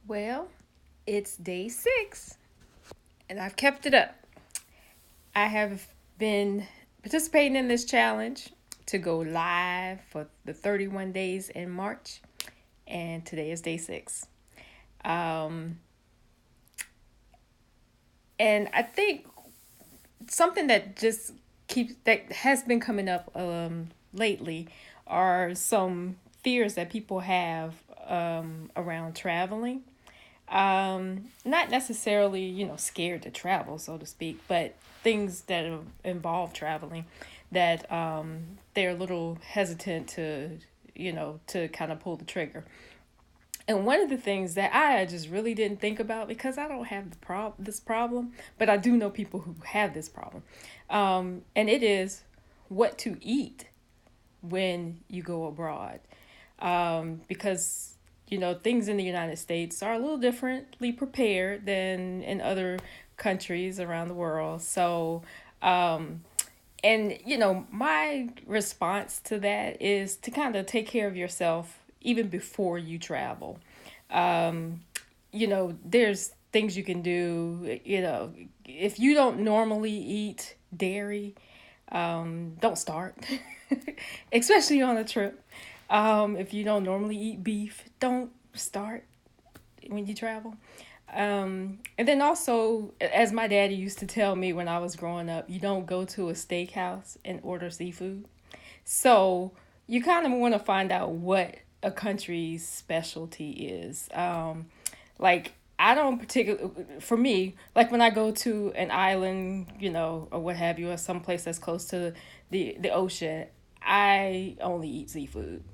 Well, it's day 6, and I've kept it up. I have been participating in this challenge to go live for the 31 days in March, and today is day 6. Um, and I think something that has been coming up lately are some fears that people have around traveling. Not necessarily, scared to travel, so to speak, but things that involve traveling that they're a little hesitant to kind of pull the trigger. And one of the things that I just really didn't think about, because I don't have this problem, but I do know people who have this problem, and it is what to eat when you go abroad, because things in the United States are a little differently prepared than in other countries around the world. So, and my response to that is to kind of take care of yourself even before you travel. There's things you can do. If you don't normally eat dairy, don't start, especially on a trip. If you don't normally eat beef, don't start when you travel. And then also, as my daddy used to tell me when I was growing up, you don't go to a steakhouse and order seafood. So you kind of want to find out what a country's specialty is. Like, I don't particularly, for me, like when I go to an island, or what have you, or someplace that's close to the ocean, I only eat seafood.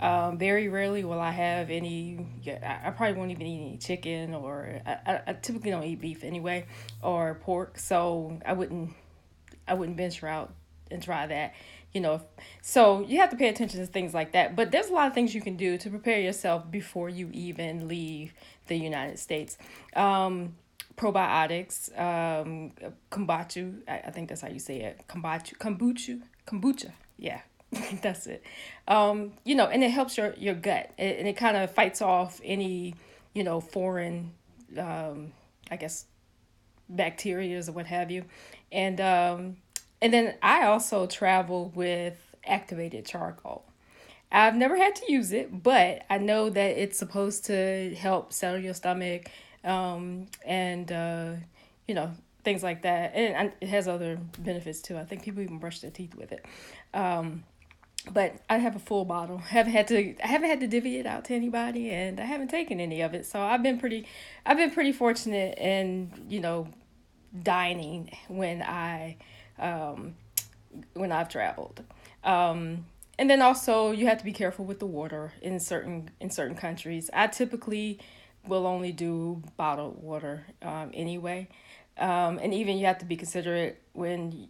Very rarely will I have any. Yeah, I probably won't even eat any chicken, or I typically don't eat beef anyway, or pork. So I wouldn't venture out and try that. So you have to pay attention to things like that. But there's a lot of things you can do to prepare yourself before you even leave the United States. Probiotics, kombucha. I think that's how you say it. Kombucha. Yeah, that's it. And it helps your gut, and it kind of fights off any, foreign, I guess, bacteria or what have you. And then I also travel with activated charcoal. I've never had to use it, but I know that it's supposed to help settle your stomach, and you know things like that. And it has other benefits too. I think people even brush their teeth with it. Um, but I have a full bottle. I haven't had to divvy it out to anybody, and I haven't taken any of it. So I've been pretty fortunate in dining um, when I've traveled. And then also you have to be careful with the water in certain countries. I typically will only do bottled water anyway. And even you have to be considerate when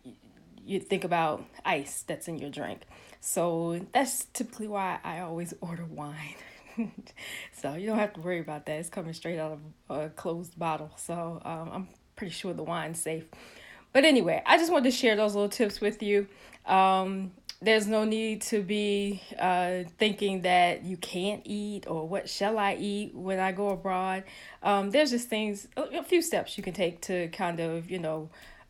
you think about ice that's in your drink. So that's typically why I always order wine. So you don't have to worry about that. It's coming straight out of a closed bottle. So I'm pretty sure the wine's safe. But anyway, I just wanted to share those little tips with you. There's no need to be thinking that you can't eat or what shall I eat when I go abroad. There's just a few steps you can take to kind of,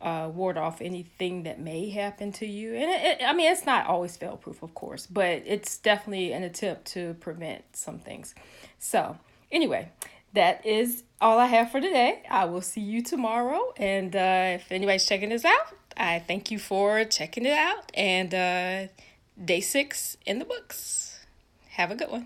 ward off anything that may happen to you. And I mean, it's not always fail proof, of course, but it's definitely an attempt to prevent some things. So, anyway, that is all I have for today. I will see you tomorrow. And if anybody's checking this out, I thank you for checking it out. And day 6 in the books. Have a good one.